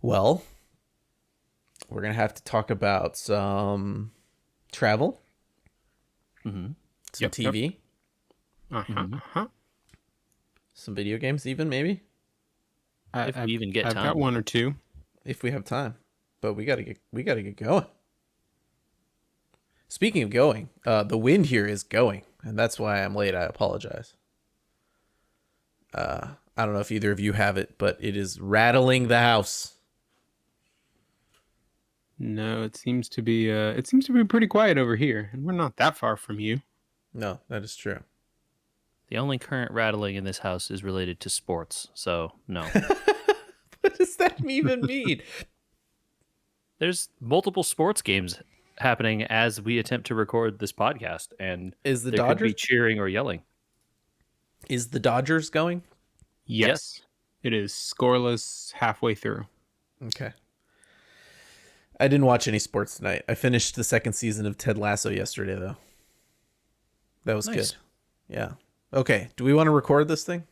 Well, we're going to have to talk about some travel, Mm-hmm. some TV, Mm-hmm. some video games even maybe, If we even get I've got time. one or two. if we have time. But we got to get going. Speaking of going, the wind here is going, and that's why I'm late. I apologize. I don't know if either of you have it, but it is rattling the house. No, it seems to be pretty quiet over here, and we're not that far from you. No, that is true. The only current rattling in this house is related to sports, so no. What does that even mean? There's multiple sports games happening as we attempt to record this podcast, and Is the there could be Dodgers? cheering or yelling. Is the Dodgers going? Yes. It is scoreless halfway through. Okay. I didn't watch any sports tonight. I finished the second season of Ted Lasso yesterday, though. That was Nice. good. Yeah. Okay. Do we want to record this thing?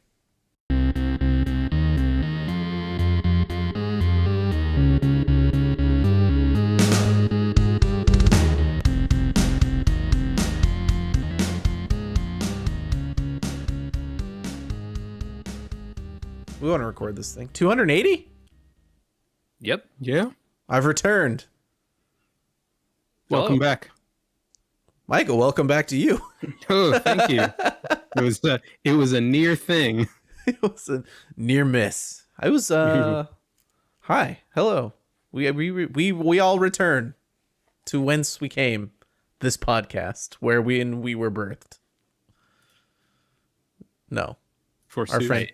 We want to record this thing. 280? Yep. Yeah. I've returned. Welcome Hello. back. Michael, welcome back to you. Oh, thank you. It was a near thing. It was a near miss. I was hi. Hello. We all return to whence we came, this podcast where we were birthed. No. For Our friend.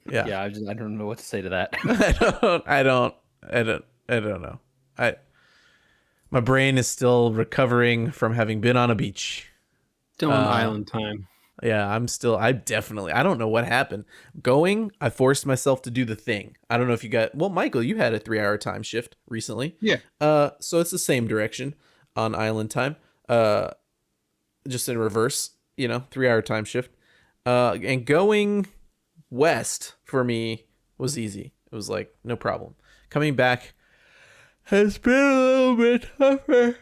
Yeah. Yeah, I don't know what to say to that. I don't know. My brain is still recovering from having been on a beach. Still on island time. Yeah, I don't know what happened. I forced myself to do the thing. I don't know if you Michael, you had a 3-hour time shift recently. Yeah. So it's the same direction on island time. Just in reverse, 3-hour time shift. And going west for me was easy. It was like no problem. Coming back has been a little bit tougher.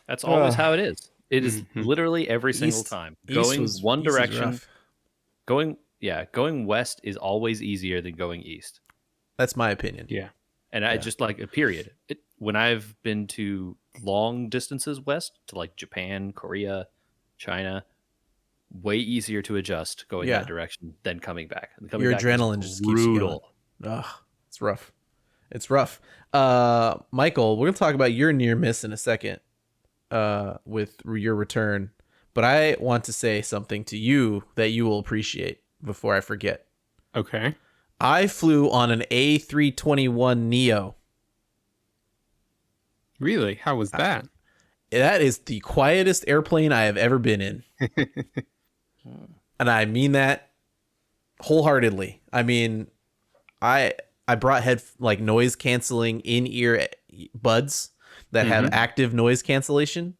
That's always how it is. It is literally every single East- time. East Going was- one east is direction, rough. going west is always easier than going east. That's my opinion. Yeah. And I just like a period. When I've been to long distances west to like Japan, Korea, China, way easier to adjust going Yeah. that direction than coming back. And coming Your back is adrenaline just keeps you going. brutal. Ugh, it's rough. It's rough. Michael, we're gonna talk about your near miss in a second. With your return, but I want to say something to you that you will appreciate before I forget. Okay. I flew on an A321 Neo. Really? How was that? That is the quietest airplane I have ever been in. And I mean that wholeheartedly. I mean, I brought noise canceling in-ear buds that have active noise cancellation,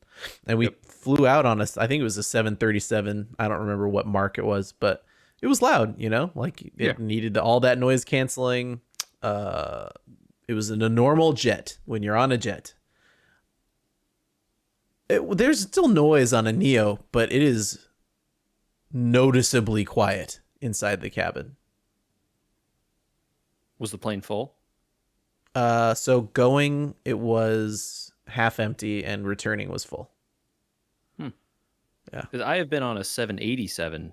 and we flew out on I think it was a 737. I don't remember what mark it was, but it was loud, it needed all that noise canceling. It was in a normal jet. When you're on a jet, there's still noise on a Neo, but it is noticeably quiet inside the cabin. Was the plane full? So going, it was half empty, and returning was full. Yeah. Because I have been on a 787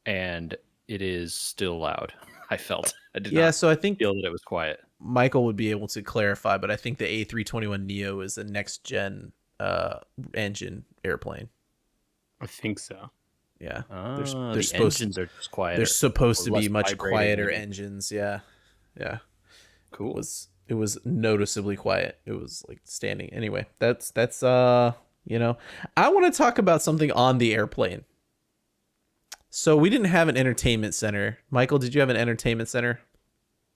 and it is still loud. I felt. I did not So I think feel that it was quiet. Michael would be able to clarify, but I think the A321 Neo is a next gen engine airplane. I think so. Yeah. The engines are just quieter. They're supposed or to be less much vibrating, quieter maybe. engines. Yeah. Yeah. Cool. It was noticeably quiet. It was like standing. Anyway, that's I want to talk about something on the airplane. So we didn't have an entertainment center. Michael, did you have an entertainment center?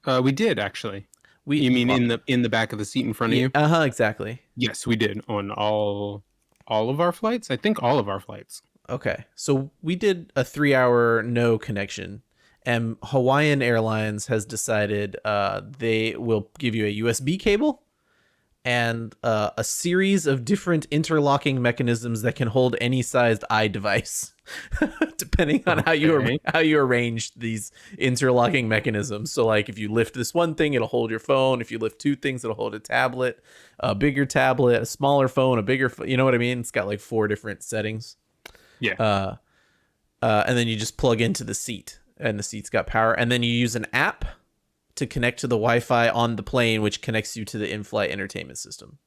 We did actually. You mean in the back of the seat in front of you? Exactly. Yes, we did on all of our flights. I think all of our flights. Okay. So we did a 3-hour no connection, And Hawaiian Airlines has decided they will give you a USB cable and a series of different interlocking mechanisms that can hold any sized iDevice, depending on Okay. how you arrange these interlocking mechanisms. So, like, if you lift this one thing, it'll hold your phone. If you lift two things, it'll hold a tablet, a bigger tablet, a smaller phone, a bigger. You know what I mean? It's got like 4 different settings. Yeah. And then you just plug into the seat, and the seat's got power. And then you use an app to connect to the Wi-Fi on the plane, which connects you to the in-flight entertainment system.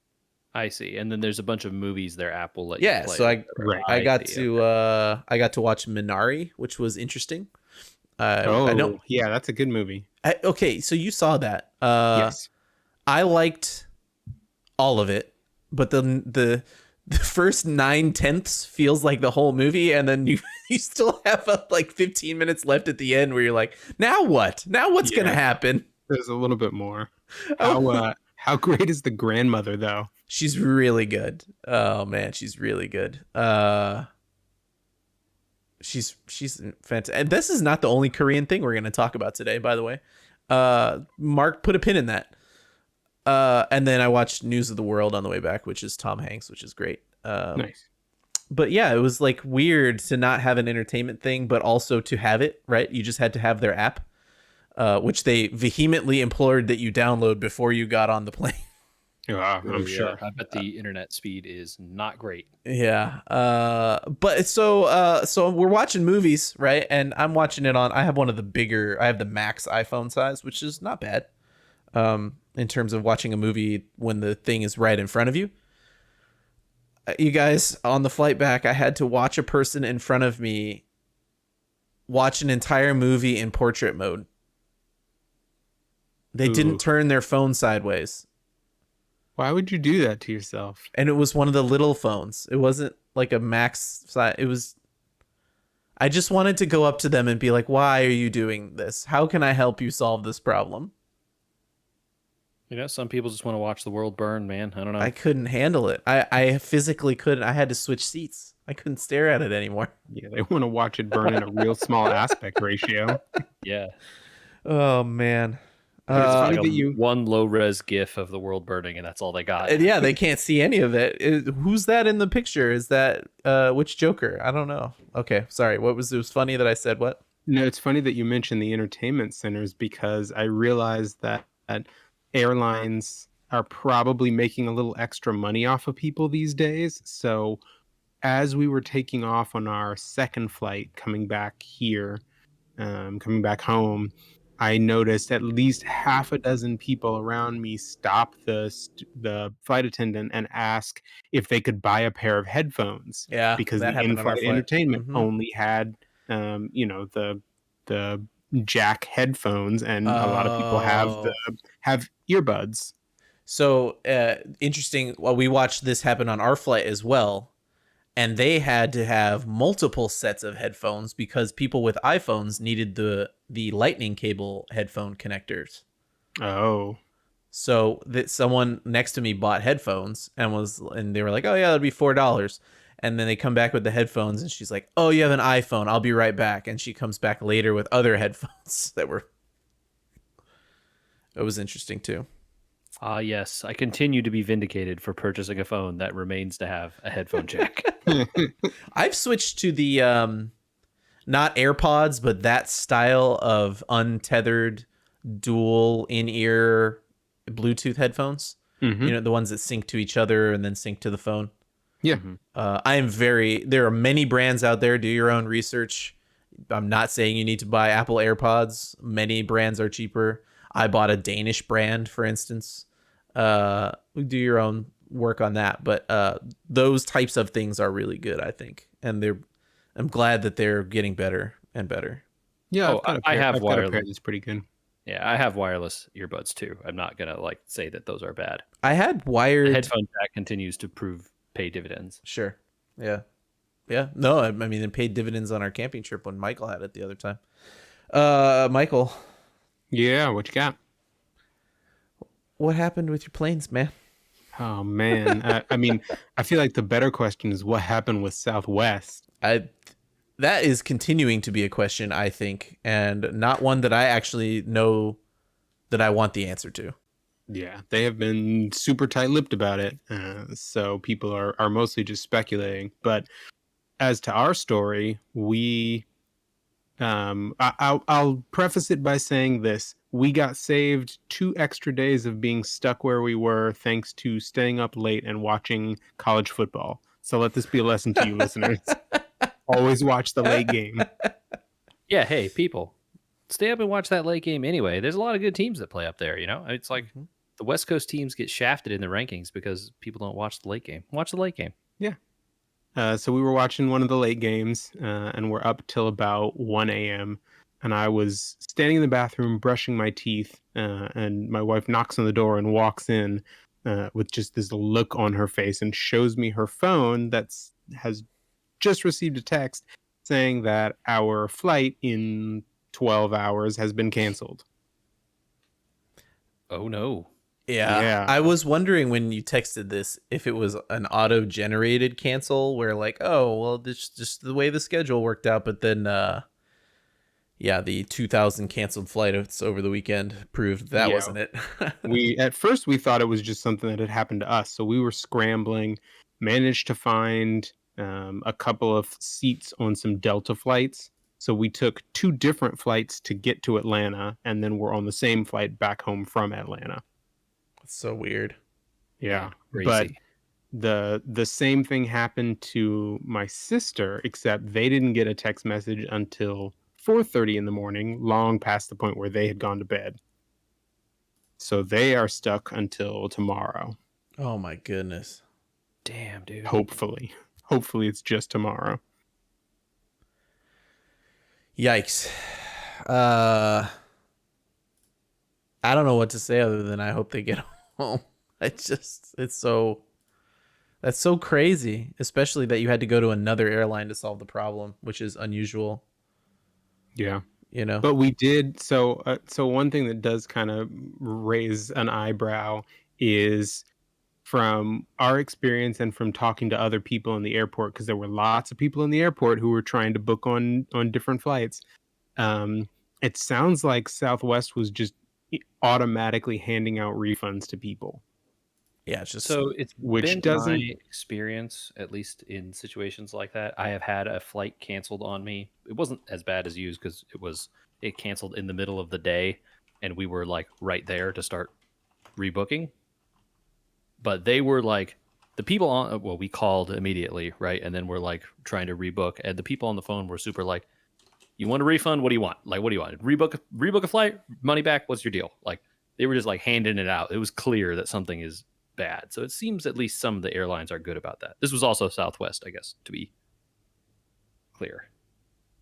I see. And then there's a bunch of movies their app will let you play. So I got see. to I got to watch Minari, which was interesting. Oh, I know. yeah, that's a good movie. Okay, so you saw that. Yes. I liked all of it, but the first 9/10 feels like the whole movie, and then you still have like 15 minutes left at the end where you're like, now what? Now what's gonna happen? There's a little bit more. How great is the grandmother though? She's really good. Oh man, she's really good. She's fantastic. And this is not the only Korean thing we're going to talk about today, by the way. Mark put a pin in that. And then I watched News of the World on the way back, which is Tom Hanks, which is great. Nice. But yeah, it was like weird to not have an entertainment thing, but also to have it, right? You just had to have their app, which they vehemently implored that you download before you got on the plane. Yeah, I'm sure. I bet the internet speed is not great. Yeah. But so we're watching movies, right? And I'm watching it on, I have the Max iPhone size, which is not bad. In terms of watching a movie when the thing is right in front of you. You guys, on the flight back, I had to watch a person in front of me watch an entire movie in portrait mode. They didn't turn their phone sideways. Why would you do that to yourself? And it was one of the little phones. It wasn't like a Max size. It was. I just wanted to go up to them and be like, why are you doing this? How can I help you solve this problem? You know, some people just want to watch the world burn, man. I don't know. I couldn't handle it. I physically couldn't. I had to switch seats. I couldn't stare at it anymore. Yeah, they want to watch it burn in a real small aspect ratio. Yeah. Oh, man. But it's funny Like that you... one low-res GIF of the world burning, and that's all they got. And yeah, they can't see any of it. Who's that in the picture? Is that which Joker? I don't know. Okay, sorry. It was funny that I said what? No, it's funny that you mentioned the entertainment centers because I realized that airlines are probably making a little extra money off of people these days. So as we were taking off on our second flight coming back here, coming back home, I noticed at least half a dozen people around me stop the flight attendant and ask if they could buy a pair of headphones. Yeah, because that the happened on our in-flight flight. entertainment Mhm. only had, the jack headphones, and a lot of people have earbuds. So interesting. Well, we watched this happen on our flight as well, and they had to have multiple sets of headphones because people with iPhones needed the lightning cable headphone connectors. Oh, So that someone next to me bought headphones and they were like, "Oh yeah, that'd be $4." And then they come back with the headphones, and she's like, "Oh, you have an iPhone. I'll be right back." And she comes back later with other headphones that were. It was interesting too. Ah, yes. I continue to be vindicated for purchasing a phone that remains to have a headphone jack. I've switched to the not AirPods, but that style of untethered dual in-ear Bluetooth headphones. Mhm. You know, the ones that sync to each other and then sync to the phone. Yeah. There are many brands out there. Do your own research. I'm not saying you need to buy Apple AirPods. Many brands are cheaper. I bought a Danish brand, for instance. Do your own work on that. But those types of things are really good, I think. And I'm glad that they're getting better and better. Yeah, Oh, I've got a wireless. pair that's pretty good. Yeah, I have wireless earbuds too. I'm not gonna say that those are bad. I had The wired headphone jack continues to pay dividends. Sure. Yeah. Yeah. No, I mean, it paid dividends on our camping trip when Michael had it the other time. Michael, Yeah, what you got? what happened with your planes, man? Oh man, I mean, I feel like the better question is what happened with Southwest. that is continuing to be a question, I think, and not one that I actually know that I want the answer to. Yeah, they have been super tight-lipped about it, so people are mostly just speculating. But as to our story, I'll preface it by saying this: we got saved 2 extra days of being stuck where we were, thanks to staying up late and watching college football. So let this be a lesson to you, listeners: always watch the late game. Yeah, hey, people, stay up and watch that late game anyway. There's a lot of good teams that play up there, you know? It's like the West Coast teams get shafted in the rankings because people don't watch the late game. Watch the late game. Yeah. So we were watching one of the late games, and we're up till about 1 a.m. And I was standing in the bathroom brushing my teeth, and my wife knocks on the door and walks in with just this look on her face and shows me her phone has just received a text saying that our flight in 12 hours has been canceled. Oh, no. Yeah. I was wondering when you texted this if it was an auto-generated cancel where like, oh, well, this just the way the schedule worked out, but then the 2000 canceled flights over the weekend proved that wasn't it. At first we thought it was just something that had happened to us, so we were scrambling, managed to find a couple of seats on some Delta flights. So we took 2 different flights to get to Atlanta, and then we're on the same flight back home from Atlanta. That's so weird. Yeah, Crazy. but the same thing happened to my sister, except they didn't get a text message until 4:30 in the morning, long past the point where they had gone to bed. So they are stuck until tomorrow. Oh my goodness. Damn, dude. Hopefully it's just tomorrow. Yikes. I don't know what to say other than I hope they get home. That's so crazy, especially that you had to go to another airline to solve the problem, which is unusual. Yeah. You know. But we did so one thing that does kind of raise an eyebrow is from our experience and from talking to other people in the airport, because there were lots of people in the airport who were trying to book on different flights. It sounds like Southwest was just automatically handing out refunds to people. Yeah, it's just So it's which been doesn't my experience, at least in situations like that. I have had a flight canceled on me. It wasn't as bad as yours because it canceled in the middle of the day, and we were like right there to start rebooking. But they were like the people on. Well, we called immediately, right, and then we're like trying to rebook, and the people on the phone were super like, "You want a refund? What do you want? Like, what do you want? Rebook a flight? Money back? What's your deal?" Like they were just like handing it out. It was clear that something is bad. So it seems at least some of the airlines are good about that. This was also Southwest, I guess, to be clear.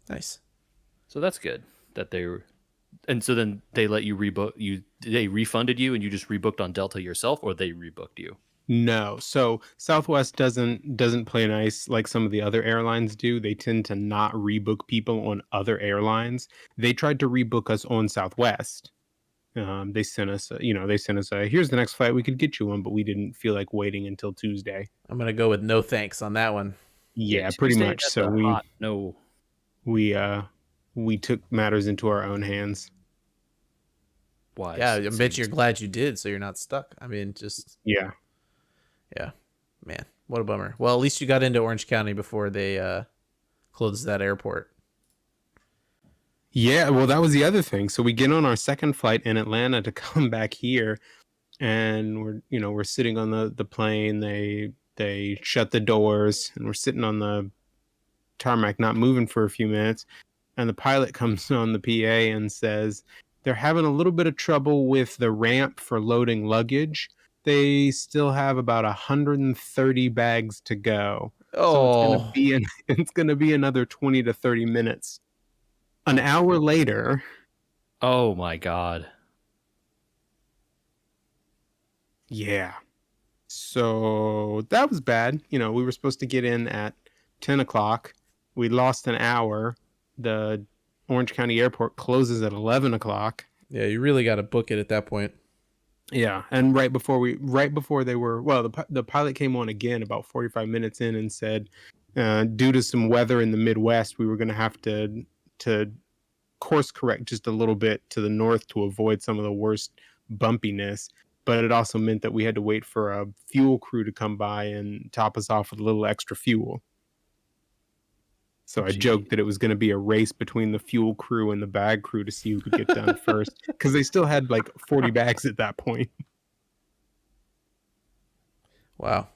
nice. So that's good that they were. And so then they let you rebook you. They refunded you, and you just rebooked on Delta yourself, or they rebooked you. No. So Southwest doesn't play nice like some of the other airlines do. They tend to not rebook people on other airlines. They tried to rebook us on Southwest. They sent us, here's the next flight we could get you on, but we didn't feel like waiting until Tuesday. I'm gonna go with no thanks on that one. Yeah, pretty Tuesday, much. that's So a hot no. we took matters into our own hands. Wise. Yeah, I it bet seems. you're glad you did, so you're not stuck. I mean, just Yeah. man, what a bummer. Well, at least you got into Orange County before they closed that airport. Yeah, well, that was the other thing. So we get on our second flight in Atlanta to come back here, and we're sitting on the plane. They shut the doors, and we're sitting on the tarmac, not moving for a few minutes. And the pilot comes on the PA and says they're having a little bit of trouble with the ramp for loading luggage. They still have about 130 bags to go. So Oh, it's gonna be another 20 to 30 minutes. An hour later, Oh my god. yeah. So that was bad. We were supposed to get in at 10 o'clock. We lost an hour. The Orange County Airport closes at 11 o'clock. yeah, you really got to book it at that point. Yeah, and right before they were, well, the pilot came on again about 45 minutes in and said due to some weather in the Midwest, we were going to have to course correct just a little bit to the north to avoid some of the worst bumpiness. But it also meant that we had to wait for a fuel crew to come by and top us off with a little extra fuel. So I Gee. joked that it was going to be a race between the fuel crew and the bag crew to see who could get done first, because they still had like 40 bags at that point. Wow.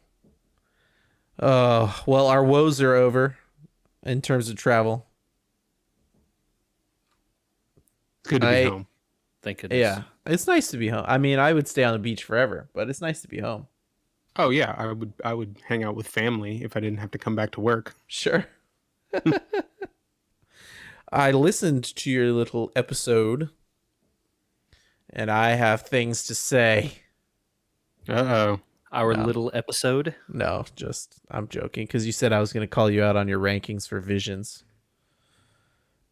Well, our woes are over in terms of travel. It's good to be home. Thank goodness. Yeah, it's nice to be home. I mean, I would stay on the beach forever, but it's nice to be home. Oh yeah, I would hang out with family if I didn't have to come back to work. Sure. I listened to your little episode, and I have things to say. Uh-oh. Our No. little episode. No, just I'm joking, because you said I was going to call you out on your rankings for Visions.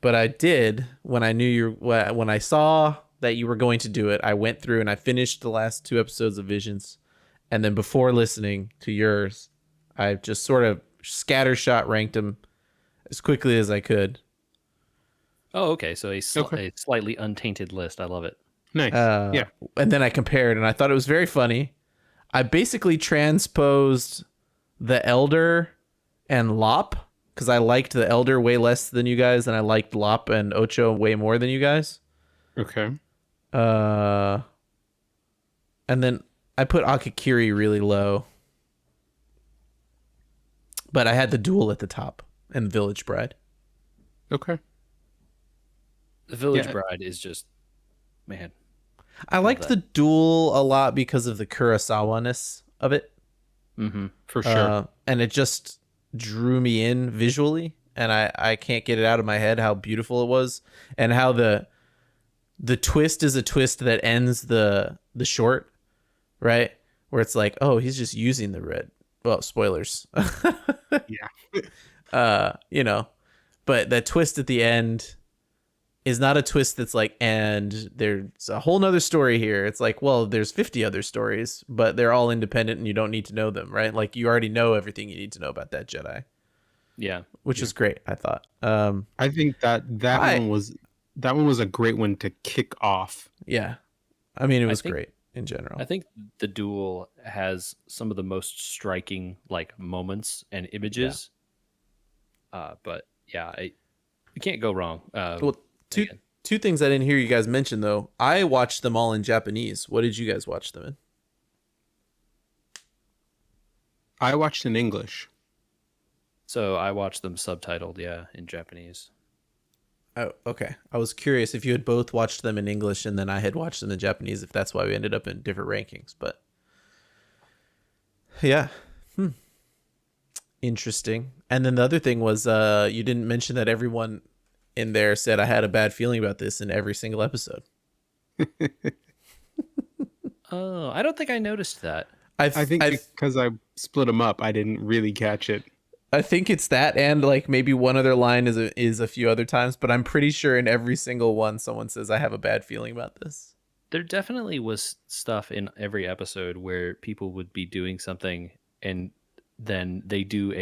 But I did when I knew when I saw that you were going to do it. I went through and I finished the last 2 episodes of Visions, and then before listening to yours, I just sort of scattershot ranked them as quickly as I could. Oh, okay. So a slightly untainted list. I love it. Nice. Yeah. And then I compared, and I thought it was very funny. I basically transposed the Elder and Lop, because I liked the Elder way less than you guys, and I liked Lop and Ocho way more than you guys. Okay. And then I put Akakiri really low. But I had the Duel at the top and Village Bride. Okay. The Village Bride is just, man. I liked the Duel a lot because of the Kurosawa-ness of it. Mm-hmm. For sure. And it just drew me in visually, and I can't get it out of my head how beautiful it was, and how the twist is a twist that ends the short, right? Where it's like, oh, he's just using the red. Well, spoilers. Yeah. But that twist at the end is not a twist that's like, and there's a whole nother story here. It's like, well, there's 50 other stories, but they're all independent and you don't need to know them, right? Like, you already know everything you need to know about that Jedi. Yeah. Which is great, I thought. I think that one was a great one to kick off. Yeah. I mean, it was think- great in general. I think the Duel has some of the most striking like moments and images. But yeah, you can't go wrong. Well, two things I didn't hear you guys mention, though. I watched them all in Japanese. What did you guys watch them in? I watched in English. So I watched them subtitled, in Japanese. Oh, okay. I was curious if you had both watched them in English and then I had watched them in Japanese, if that's why we ended up in different rankings. But yeah. Interesting. And then the other thing was you didn't mention that everyone in there said I had a bad feeling about this in every single episode. Oh, I don't think I noticed that. I think because I split them up, I didn't really catch it. I think it's that, and like maybe one other line is a few other times, but I'm pretty sure in every single one someone says I have a bad feeling about this. There definitely was stuff in every episode where people would be doing something and then they do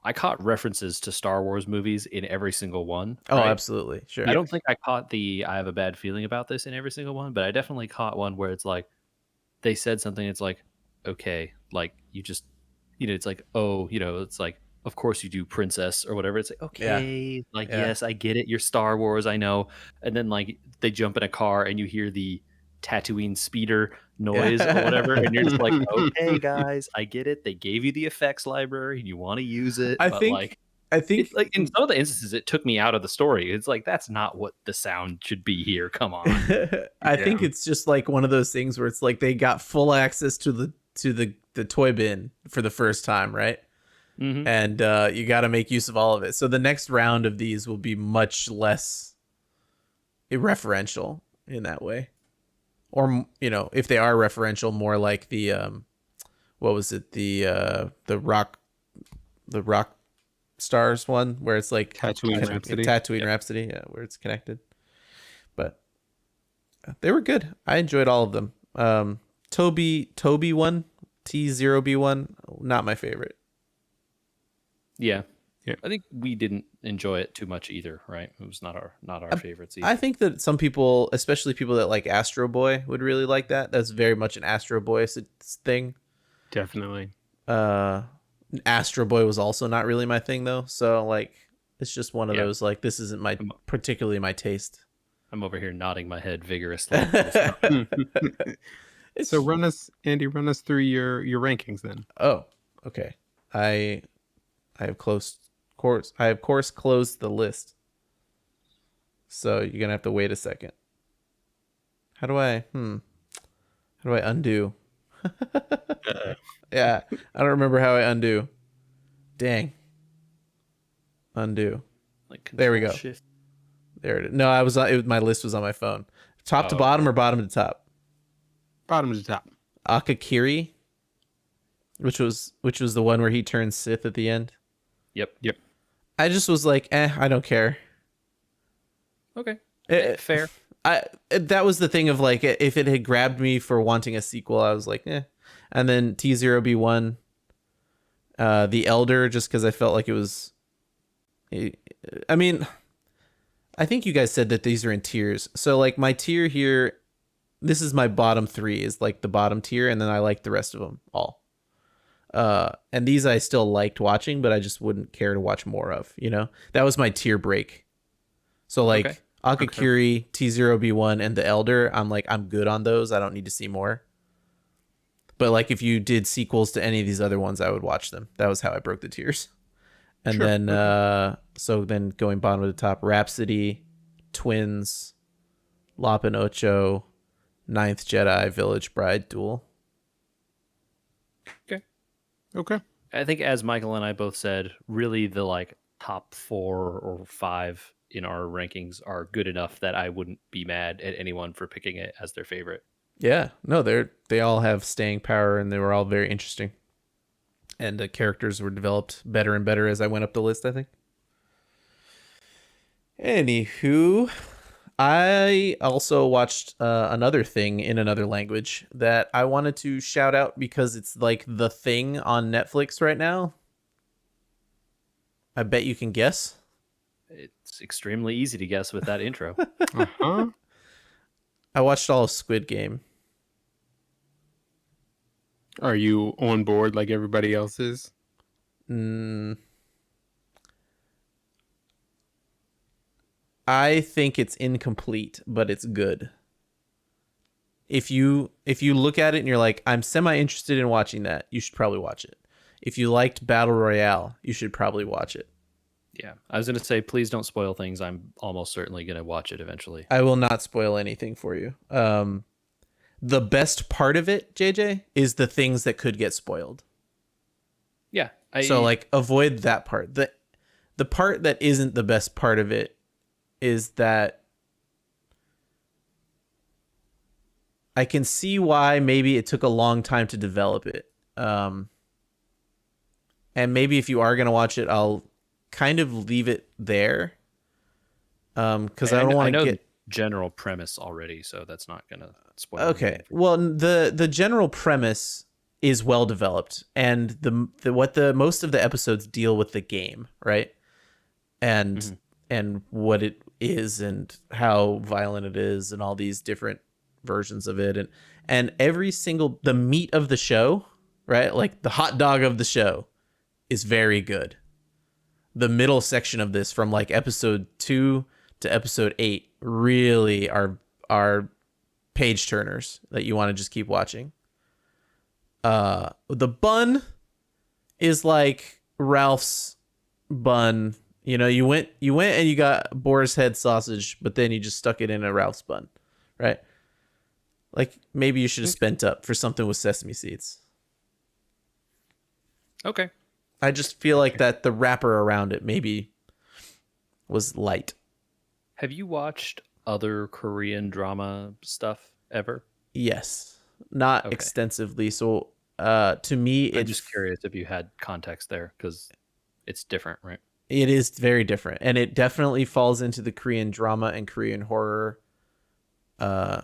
I caught references to Star Wars movies in every single one. Oh, right? absolutely. Sure. I don't think I caught I have a bad feeling about this in every single one, but I definitely caught one where it's like they said something. It's like, okay, like you just, it's like, oh, it's like, of course you do, princess or whatever. It's like, okay, yes, I get it. You're Star Wars, I know. And then like they jump in a car and you hear the Tatooine speeder noise or whatever, and you're just like, okay, guys, I get it. They gave you the effects library and you want to use it. I think like in some of the instances it took me out of the story. It's like, that's not what the sound should be here. Come on. I think it's just like one of those things where it's like they got full access to the toy bin for the first time, right? Mm-hmm. And you got to make use of all of it. So the next round of these will be much less referential in that way. Or, if they are referential, more like the what was it? The rock stars one, where it's like Tatooine Rhapsody. Tatooine Rhapsody, yeah, where it's connected. But they were good. I enjoyed all of them. Toby one, T0B1, not my favorite. Yeah. Yeah. I think we didn't enjoy it too much either, right? It was not our favorites either. I think that some people, especially people that like Astro Boy, would really like that. That's very much an Astro Boy thing. Definitely. Uh, Astro Boy was also not really my thing though. So like, it's just one of those like this isn't my I'm, particularly my taste. I'm over here nodding my head vigorously. It's So Andy, run us through your rankings then. oh okay. I have closed the list. So you're gonna have to wait a second. How do I undo? Yeah, I don't remember how I undo. Dang. Undo. Like There we go. Shift. There it is. No, my list was on my phone. Top to Oh, bottom or bottom to top? Bottom to top. Akakiri, which was the one where he turns Sith at the end. Yep. I just was like, I don't care. Okay. Fair. That was the thing of like, if it had grabbed me for wanting a sequel, I was like, And then T0B1, The Elder, just because I felt like it was. I mean, I think you guys said that these are in tiers. So like my tier here, this is my bottom 3 is like the bottom tier, and then I like the rest of them all. And these I still liked watching, but I just wouldn't care to watch more of. That was my tier break. So like. Okay. Akakiri, T0B1, and The Elder, I'm like, I'm good on those. I don't need to see more. But like, if you did sequels to any of these other ones, I would watch them. That was how I broke the tiers. And Sure. then, so then going bottom to the top, Rhapsody, Twins, Lop and Ocho, Ninth Jedi, Village Bride, Duel. Okay. I think as Michael and I both said, really the like top 4 or 5 in our rankings are good enough that I wouldn't be mad at anyone for picking it as their favorite. Yeah, no, they all have staying power, and they were all very interesting. And the characters were developed better and better as I went up the list, I think. Anywho, I also watched another thing in another language that I wanted to shout out because it's like the thing on Netflix right now. I bet you can guess. It's extremely easy to guess with that intro. Uh-huh. I watched all of Squid Game. Are you on board like everybody else is? I think it's incomplete, but it's good. If you look at it and you're like, I'm semi interested in watching that, you should probably watch it. If you liked Battle Royale, you should probably watch it. Yeah. I was going to say, please don't spoil things. I'm almost certainly going to watch it eventually. I will not spoil anything for you. The best part of it, JJ, is the things that could get spoiled. Yeah. So like avoid that part. The part that isn't the best part of it is that I can see why maybe it took a long time to develop it. And maybe if you are going to watch it, I'll kind of leave it there. Because I don't want to get the general premise already, so that's not going to spoil. Okay. Well, the general premise is well developed, and the what the most of the episodes deal with the game, right? And and what it is and how violent it is and all these different versions of it, and every single the meat of the show, right? Like the hot dog of the show is very good. The middle section of this from like episode 2 to episode 8 really are page turners that you want to just keep watching. The bun is like Ralph's bun. You know, you went and you got boar's head sausage, but then you just stuck it in a Ralph's bun, right? Like maybe you should have spent up for something with sesame seeds. Okay. I just feel like that the wrapper around it maybe was light. Have you watched other Korean drama stuff ever? Yes, not extensively. So, to me, I'm just curious if you had context there because it's different, right? It is very different, and it definitely falls into the Korean drama and Korean horror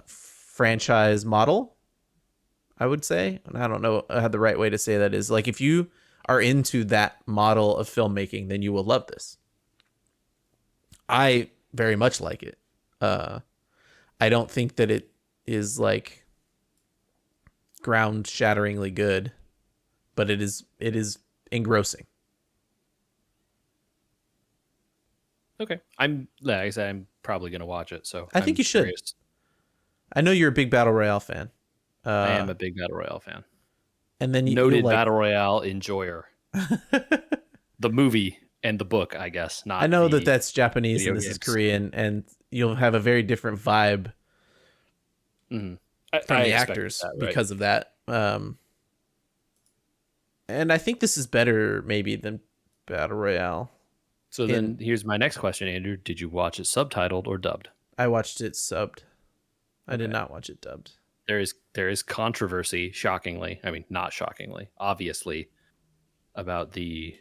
franchise model, I would say. And I don't know how the right way to say that is. Like if you are into that model of filmmaking, then you will love this. I very much like it. I don't think that it is like ground shatteringly good, but it is engrossing. Okay. Like I said, I'm probably gonna watch it. So I think I'm you should. curious. I know you're a big battle royale fan. I am a big battle royale fan. And then you'll Noted like battle royale enjoyer. The movie and the book, I guess, I not know that the that's Japanese video and this is games. Korean, and you'll have a very different vibe Mhm. from I the expected actors that, right? because of that. And I think this is better maybe than battle royale. So then here's my next question, Andrew. Did you watch it subtitled or dubbed? I watched it subbed. I did Okay. not watch it dubbed. There is controversy, shockingly. I mean, not shockingly, obviously, about the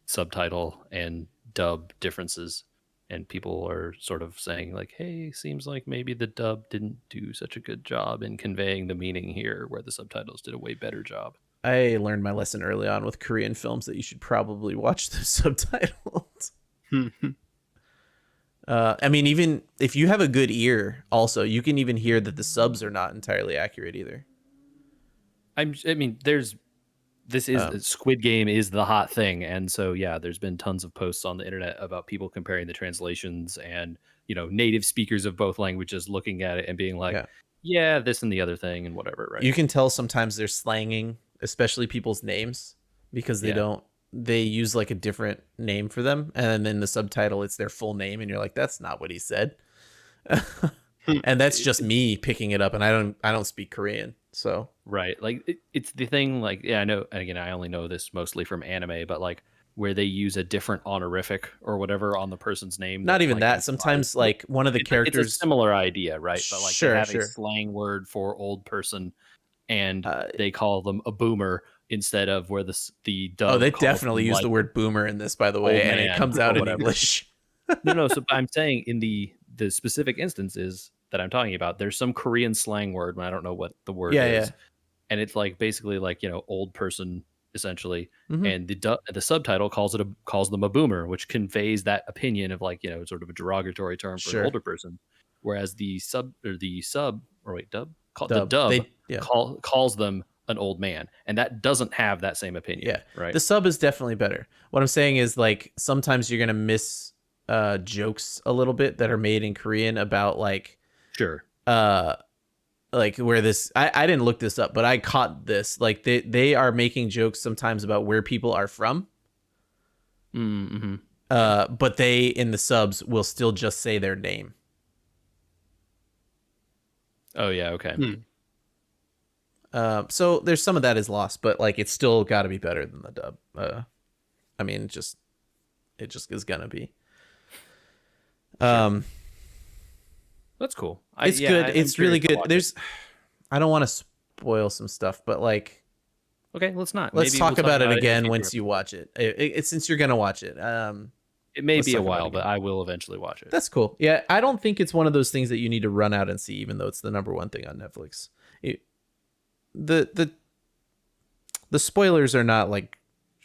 subtitle and dub differences. And people are sort of saying, like, hey, seems like maybe the dub didn't do such a good job in conveying the meaning here, where the subtitles did a way better job. I learned my lesson early on with Korean films that you should probably watch the subtitles. I mean, even if you have a good ear, also, you can even hear that the subs are not entirely accurate either. I mean, Squid Game is the hot thing, and so yeah, there's been tons of posts on the internet about people comparing the translations and native speakers of both languages looking at it and being like, Yeah. yeah, this and the other thing and whatever, right? You can tell sometimes they're slanging, especially people's names, because they use like a different name for them, and then in the subtitle it's their full name, and you're like, that's not what he said. And that's just me picking it up, and I don't speak Korean, so Right. Like it's the thing, like, yeah, I know, and again, I only know this mostly from anime, but like where they use a different honorific or whatever on the person's name not that even like that. implies Sometimes like one of the it's a characters, similar idea, right? But like they have a sure. slang word for old person and Uh, they call them a boomer instead of where the oh, dub they calls definitely them use like the word boomer in this, by the way, old and it man comes or out in whatever. English. No, so I'm saying in the specific instances that I'm talking about, there's some Korean slang word, and I don't know what the word Yeah. is, and it's like basically like old person essentially, Mm-hmm. and the subtitle calls them a boomer, which conveys that opinion of like sort of a derogatory term for an Sure. older person, whereas the Dub. dub Yeah. calls them an old man, and that doesn't have that same opinion. Yeah. Right. The sub is definitely better. What I'm saying is like sometimes you're gonna miss jokes a little bit that are made in Korean about like Sure. like where this I didn't look this up, but I caught this. Like they are making jokes sometimes about where people are from. Mm-hmm. But they in the subs will still just say their name. Oh yeah, okay. So there's some of that is lost, but like it's still got to be better than the dub. I mean, it just is gonna be. Sure. That's cool. It's good. It's really good. I don't want to spoil some stuff, but like, okay, let's not. Let's Maybe talk we'll about it in again future once you watch it. It. Since you're gonna watch it. It may let's be a talk about while, it but again. I will eventually watch it. That's cool. Yeah, I don't think it's one of those things that you need to run out and see, even though it's the number one thing on Netflix. The spoilers are not like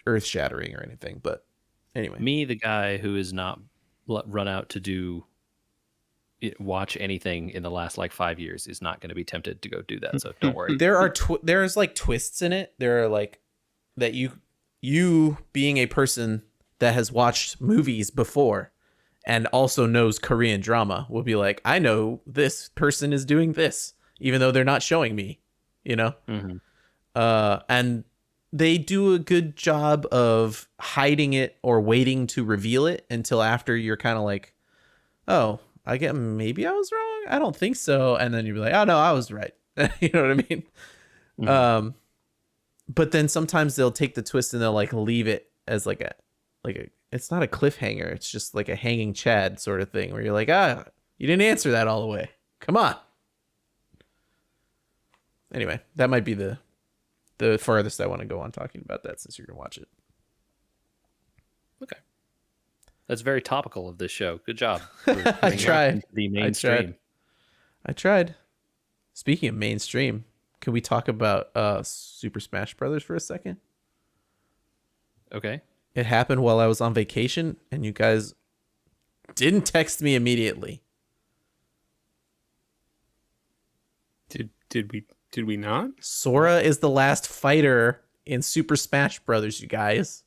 earth shattering or anything, but anyway. Me, the guy who is not run out to watch anything in the last like 5 years, is not going to be tempted to go do that. So don't worry. There's like twists in it. There are like that you being a person that has watched movies before and also knows Korean drama will be like, I know this person is doing this, even though they're not showing me, Mm-hmm. And they do a good job of hiding it or waiting to reveal it until after you're kind of like, oh, maybe I was wrong. I don't think so. And then you'd be like, oh no, I was right. You know what I mean? Mm-hmm. But then sometimes they'll take the twist and they'll like leave it as like a it's not a cliffhanger. It's just like a hanging chad sort of thing where you're like, you didn't answer that all the way. Come on. Anyway, that might be the farthest I want to go on talking about that since you're going to watch it. Okay. That's very topical of this show. Good job. I tried. The mainstream. I tried. Speaking of mainstream, can we talk about Super Smash Brothers for a second? Okay. It happened while I was on vacation, and you guys didn't text me immediately. Did we not? Sora is the last fighter in Super Smash Brothers, you guys.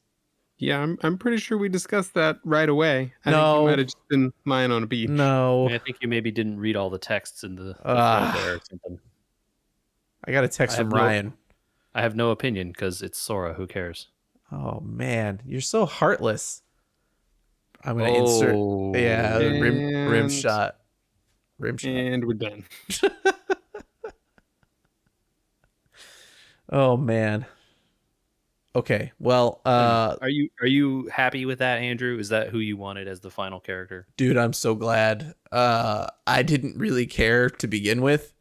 Yeah, I'm pretty sure we discussed that right away. I think you No. might have just been lying on a beach. No. I think you maybe didn't read all the texts in the thread Ah. there or something. I got a text I have from Ryan. I have no opinion because it's Sora. Who cares? Oh man, you're so heartless. I'm gonna insert. Yeah, rim And shot. Rim shot. and we're done. Oh man. Okay. Well, Are you happy with that, Andrew? Is that who you wanted as the final character? dude, I'm so glad. I didn't really care to begin with,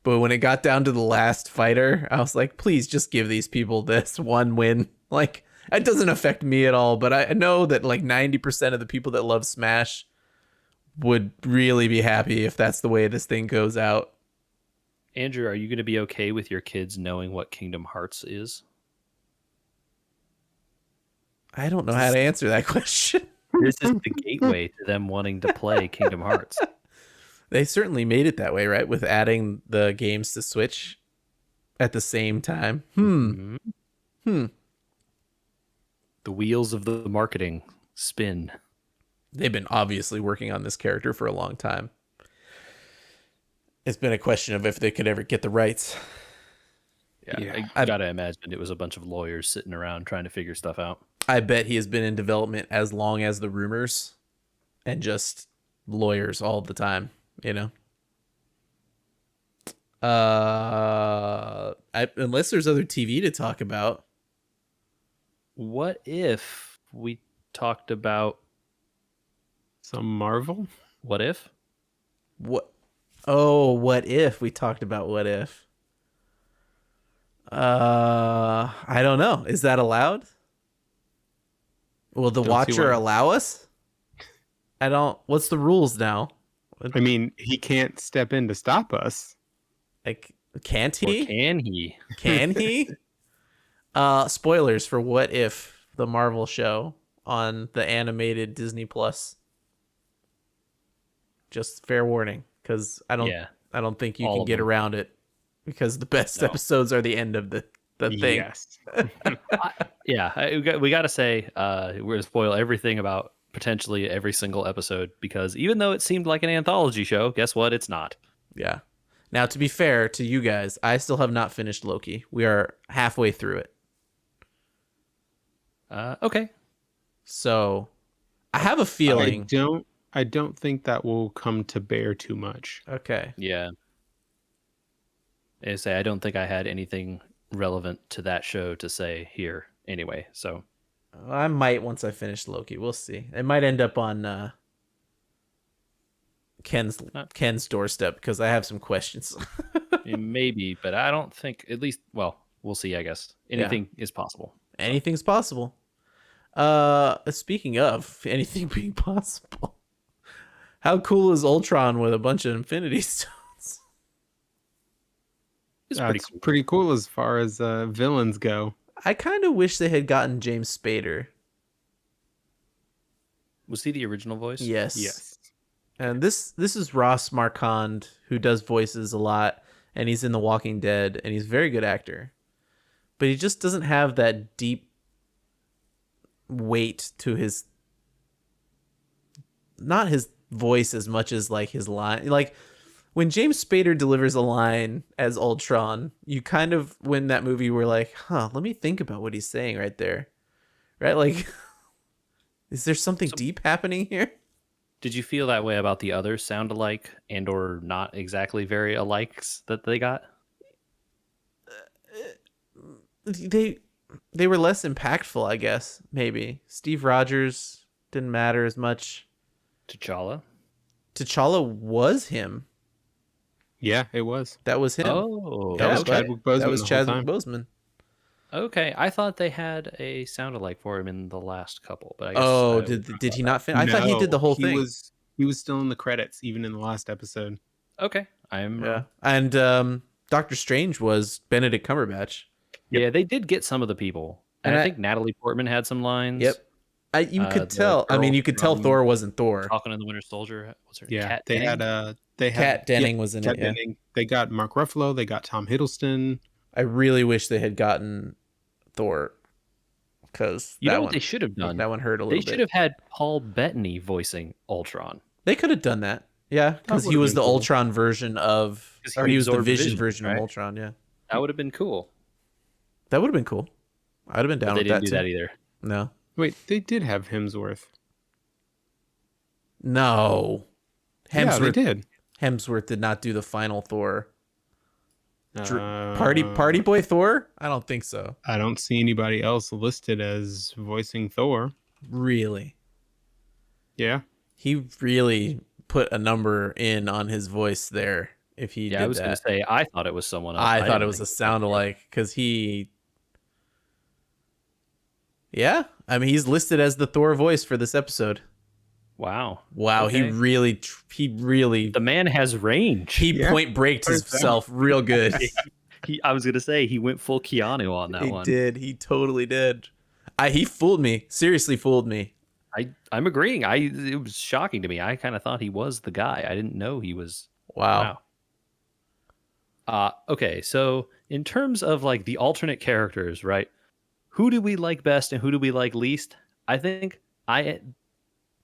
but when it got down to the last fighter, I was like, please just give these people this one win. Like, it doesn't affect me at all, but I know that like 90% of the people that love Smash would really be happy if that's the way this thing goes out. Andrew, are you going to be okay with your kids knowing what Kingdom Hearts is? I don't know how to answer that question. This is the gateway to them wanting to play Kingdom Hearts. They certainly made it that way, right? With adding the games to Switch at the same time. Mhm. Hmm. The wheels of the marketing spin. They've been obviously working on this character for a long time. It's been a question of if they could ever get the rights. Yeah, I gotta imagine it was a bunch of lawyers sitting around trying to figure stuff out. I bet he has been in development as long as the rumors and just lawyers all the time, you know? Unless there's other TV to talk about. What if we talked about Some Marvel? what if? What? Oh, what if we talked about what if? I don't know. Is that allowed? Will the Don't see Watcher why. allow us? I don't. What's the rules now? I mean, he can't step in to stop us. Like, can't Or he? can he? Can he? Spoilers for What If, the Marvel show on the animated Disney Plus. Just fair warning, because I don't think you all can of get them. around it, because the best No. episodes are the end of the thing. Yes. We got to say we're going to spoil everything about potentially every single episode because even though it seemed like an anthology show, guess what? It's not. Yeah. Now, to be fair to you guys, I still have not finished Loki. We are halfway through it. Okay. So I have a feeling. I don't think that will come to bear too much. Okay. Yeah. I don't think I had anything relevant to that show to say here anyway. So I might once I finish Loki. We'll see. It might end up on Ken's doorstep because I have some questions. maybe, but I don't think at least. Well, we'll see. I guess anything is possible. Anything's possible. Speaking of anything being possible, how cool is Ultron with a bunch of Infinity Stones? It's It's pretty cool as far as villains go. I kind of wish they had gotten James Spader. Was he the original voice? Yes. And this is Ross Marquand, who does voices a lot, and he's in The Walking Dead, and he's a very good actor. But he just doesn't have that deep weight to his, not his voice as much as like his line. Like when James Spader delivers a line as Ultron, you kind of, when that movie were like, let me think about what he's saying right there. Right? Like, is there something deep happening here? Did you feel that way about the other sound alike and or not exactly very alikes that they got? They were less impactful, I guess. Maybe Steve Rogers didn't matter as much. T'Challa was him. Yeah, it was. That was him. Oh, That was okay. Chadwick Boseman. That was the whole Chadwick time. Boseman. Okay, I thought they had a sound alike for him in the last couple, but I guess Did he not finish? I thought he did the whole thing. He was still in the credits even in the last episode. Okay, I'm wrong. And Doctor Strange was Benedict Cumberbatch. Yeah, they did get some of the people And And I think Natalie Portman had some lines. Yep. You could The tell. I mean, girl you could tell from Thor wasn't Thor. Falcon and the Winter Soldier. What's her name? Yeah, Kat they Denning? had Kat Denning was in Kat it. Yeah. Denning. They got Mark Ruffalo. They got Tom Hiddleston. I really wish they had gotten Thor, because You know what they should have done? that one hurt a They little should bit. have had Paul Bettany voicing Ultron. They could have done that. Yeah, because he would've was been the cool. Ultron version of, 'Cause or he was the absorbed Vision Vision, version of right? Ultron. Yeah, That would have been cool. that would have been cool. I'd have been But down they with didn't that do too. that either. No, Wait, they did have Hemsworth. no. Yeah, they Hemsworth, did. Hemsworth did not do the final Thor. Uh, Party boy Thor? I don't think so. I don't see anybody else listed as voicing Thor. Really, Yeah. he really put a number in on his voice there. If he Yeah, did I was going that, to say, I thought it was someone else. I thought didn't it was think a was sound Thor. alike, because he. Yeah, I mean, he's listed as the Thor voice for this episode. Wow. Wow, Okay. he really The man has range. he Yeah. point braked Turns out. himself real good. I was going to say, he went full Keanu on that He one. did. He totally did. He fooled me. Seriously fooled me. I'm agreeing. It was shocking to me. I kind of thought he was the guy. I didn't know he was. Wow. Okay, so in terms of like the alternate characters, right? Who do we like best and who do we like least? I think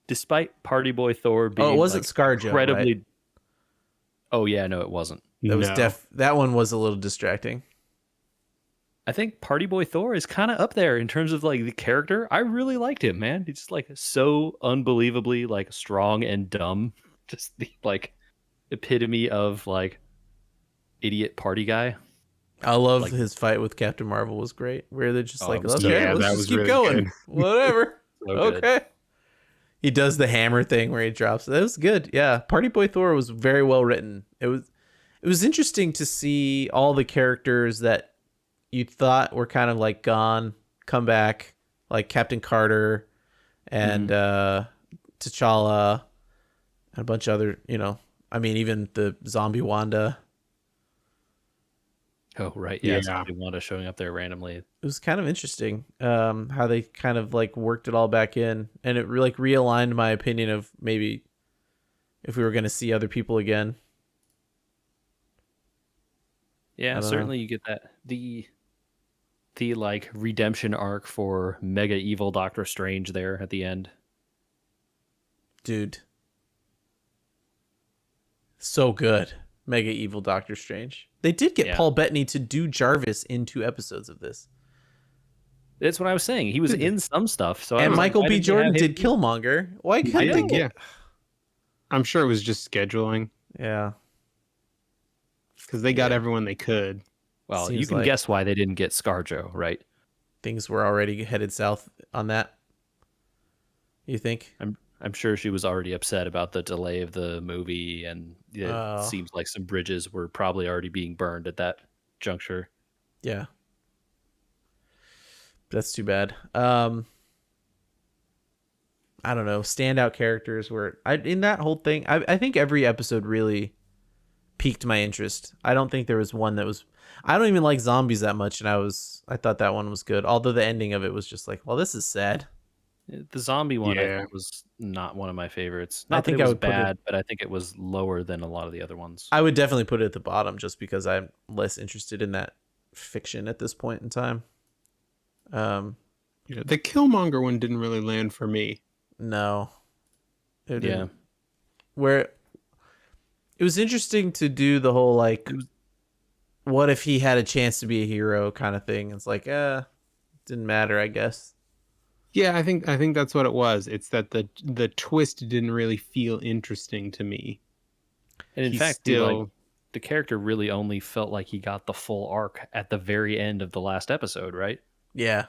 despite Party Boy Thor being Oh, it wasn't like, ScarJo, incredibly. right? Oh yeah, no, it wasn't. That was No. that one was a little distracting. I think Party Boy Thor is kind of up there in terms of like the character. I really liked him, man. He's just like so unbelievably like strong and dumb. Just the like epitome of like idiot party guy. I love Like- his fight with Captain Marvel was great. Where they're just Oh, like, it was okay, so- Yeah, let's that just was keep really going. good. Whatever. So good. Okay. He does the hammer thing where he drops. That was good. Yeah, Party Boy Thor was very well written. It was interesting to see all the characters that you thought were kind of like gone come back, like Captain Carter and T'Challa and a bunch of other, I mean, even the zombie Wanda. Oh right, yeah. Yeah. Somebody Wanda showing up there randomly. It was kind of interesting how they kind of like worked it all back in, and it like realigned my opinion of maybe if we were going to see other people again. Yeah, don't know. certainly you get that the like redemption arc for mega evil Doctor Strange there at the end. Dude, so good. Mega evil Doctor Strange. They did get Yeah. Paul Bettany to do Jarvis in 2 episodes of this. That's what I was saying. He was in some stuff. So I And was like, Michael why B. didn't they Jordan have him did Killmonger. Why I couldn't they think, get... yeah. I'm sure it was just scheduling Yeah. because they got Yeah. everyone they could. Well, you Seems can like- guess why they didn't get ScarJo, right? Things were already headed south on that. You think? I'm sure she was already upset about the delay of the movie, and it Oh. seems like some bridges were probably already being burned at that juncture. Yeah. That's too bad. I don't know. Standout characters were in that whole thing. I think every episode really piqued my interest. I don't think there was one that was. I don't even like zombies that much, and I thought that one was good. Although the ending of it was just like, well, this is sad. The zombie one I Yeah. think was not one of my favorites. I Not think that I it was would put it- bad, but I think it was lower than a lot of the other ones. I would definitely put it at the bottom just because I'm less interested in that fiction at this point in time. Yeah, the Killmonger one didn't really land for me. No. It Yeah. didn't. Where it was interesting to do the whole like what if he had a chance to be a hero kind of thing. It's like, didn't matter, I guess. Yeah, I think that's what it was. It's that the twist didn't really feel interesting to me. And in He's fact, still the character really only felt like he got the full arc at the very end of the last episode, right? Yeah.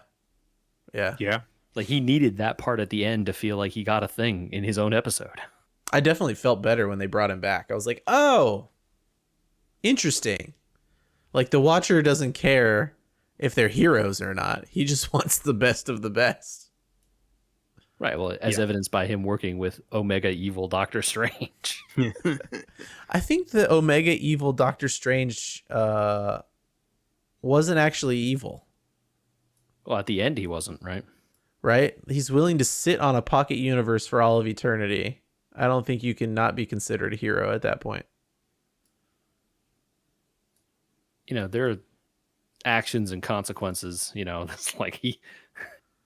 Yeah. yeah. Like he needed that part at the end to feel like he got a thing in his own episode. I definitely felt better when they brought him back. I was like, oh, interesting. Like the Watcher doesn't care if they're heroes or not. He just wants the best of the best. Right. Well, as Yeah. evidenced by him working with Omega Evil Doctor Strange. I think the Omega evil Doctor Strange wasn't actually evil. Well, at the end, he wasn't, right? right? He's willing to sit on a pocket universe for all of eternity. I don't think you can not be considered a hero at that point. There are actions and consequences. It's like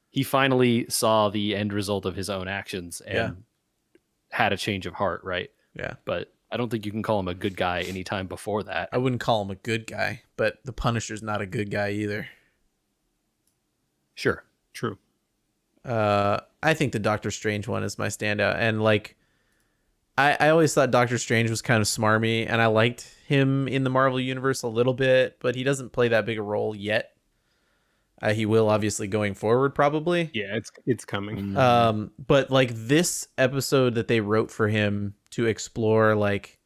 he finally saw the end result of his own actions and had a change of heart, right? Yeah. But I don't think you can call him a good guy anytime before that. I wouldn't call him a good guy, but the Punisher's not a good guy either. Sure. True. I think the Doctor Strange one is my standout. And like, I always thought Doctor Strange was kind of smarmy, and I liked him in the Marvel Universe a little bit, but he doesn't play that big a role yet. He will obviously going forward, probably. Yeah, it's coming. But like this episode that they wrote for him to explore like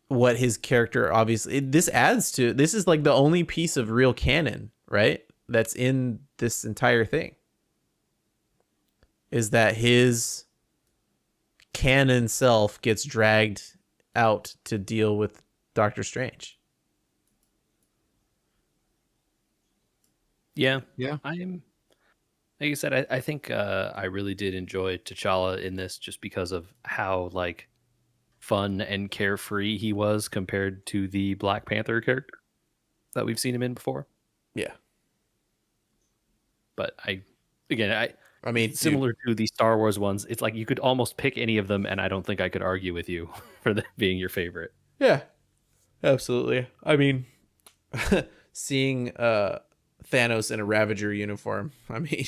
what his character obviously this adds to, this is like the only piece of real canon, right? That's in this entire thing. Is that his canon self gets dragged out to deal with Doctor Strange. Yeah. Yeah. I'm like I said, I think I really did enjoy T'Challa in this just because of how like fun and carefree he was compared to the Black Panther character that we've seen him in before. Yeah. But I mean, Dude, similar to the Star Wars ones, it's like you could almost pick any of them, and I don't think I could argue with you for them being your favorite. yeah, absolutely. I mean, seeing Thanos in a Ravager uniform, I mean,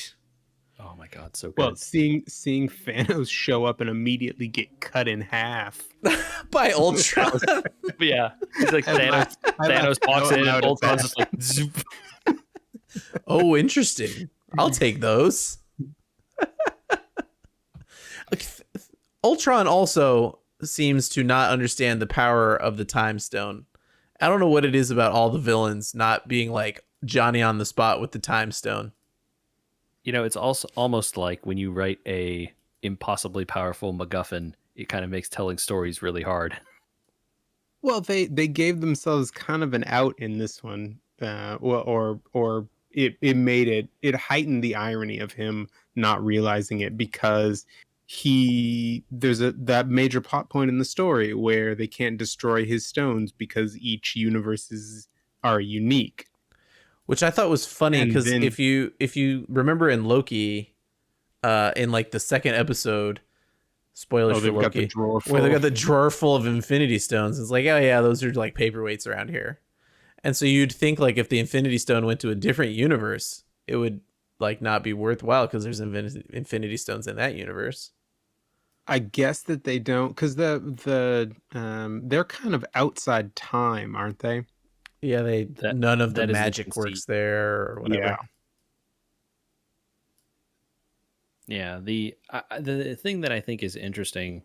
Oh my god, so good. Well, seeing Thanos show up and immediately get cut in half. by Ultron. Yeah, it's like Thanos walks in and Ultron's just like zoop. Oh, interesting. I'll take those. Ultron also seems to not understand the power of the Time Stone. I don't know what it is about all the villains not being like Johnny on the spot with the Time Stone. It's also almost like when you write a impossibly powerful MacGuffin, it kind of makes telling stories really hard. Well, they gave themselves kind of an out in this one. Or it heightened the irony of him not realizing it, because there's that major plot point in the story where they can't destroy his stones because each universes are unique. Which I thought was funny, because then- if you remember in Loki, in like the second episode, spoilers for they've got Loki, the drawer full. where they got the drawer full of Infinity Stones. It's like, oh yeah, those are like paperweights around here. And so you'd think like if the Infinity Stone went to a different universe, it would like not be worthwhile because there's Infinity Stones in that universe. I guess that they don't, because they're kind of outside time, aren't they? Yeah, none of the that is the magic conceit. works there or whatever. Yeah, the thing that I think is interesting,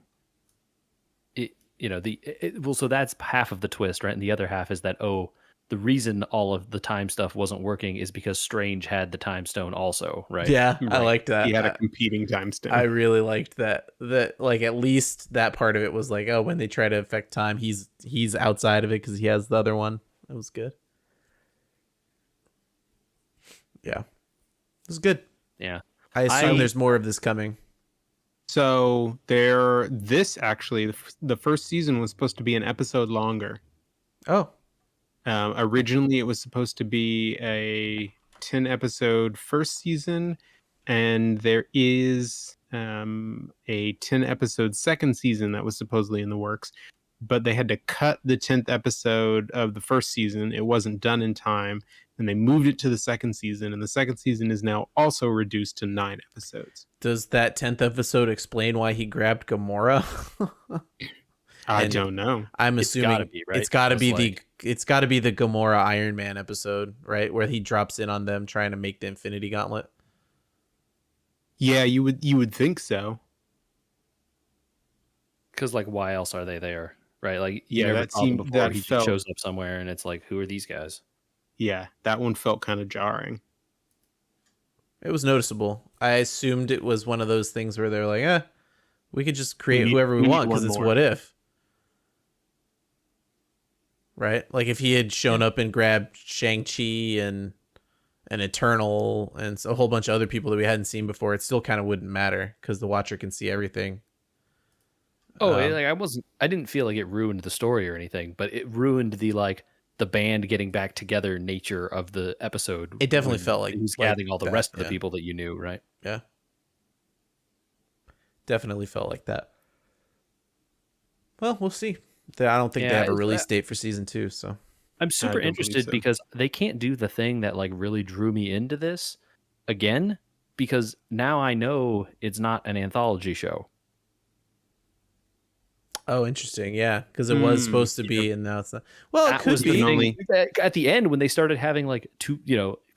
so that's half of the twist, right? And the other half is that the reason all of the time stuff wasn't working is because Strange had the time stone also, right? Yeah, I Right. liked that. He had a competing time stone. I really liked that. That like at least that part of it was like, oh, when they try to affect time, he's outside of it because he has the other one. That was good. Yeah, it was good. Yeah. I assume there's more of this coming. So this actually, the first season was supposed to be an episode longer. Oh, Originally, it was supposed to be a 10-episode first season, and there is a 10-episode second season that was supposedly in the works, but they had to cut the 10th episode of the first season. It wasn't done in time, and they moved it to the second season, and the second season is now also reduced to 9 episodes. does that 10th episode explain why he grabbed Gamora? I don't know. I'm assuming gotta be, right? it's got to Just be like- it's got to be the Gamora Iron Man episode, right, where he drops in on them trying to make the Infinity Gauntlet. Yeah, you would think so. Because like, why else are they there, right? Like, you Yeah, never that saw them seemed- before. that He just felt- shows up somewhere, and it's like, who are these guys? Yeah, that one felt kind of jarring. It was noticeable. I assumed it was one of those things where they're like, we could just create need- whoever we we need want because one it's more. what if. Right? Like if he had shown up and grabbed Shang-Chi and an Eternal and a whole bunch of other people that we hadn't seen before, it still kind of wouldn't matter because the Watcher can see everything. Oh, I didn't feel like it ruined the story or anything, but it ruined the band getting back together nature of the episode. It definitely when felt like he was like gathering all the that, rest of the yeah. people that you knew, right? Yeah. Definitely felt like that. Well, we'll see. I don't think they have a release date for season 2, so I'm super don't believe interested so. because they can't do the thing that really drew me into this again, because now I know it's not an anthology show. oh, interesting. Yeah, because it was supposed to be, and now it's not. Well, it That could was the be. thing at the end when they started having two,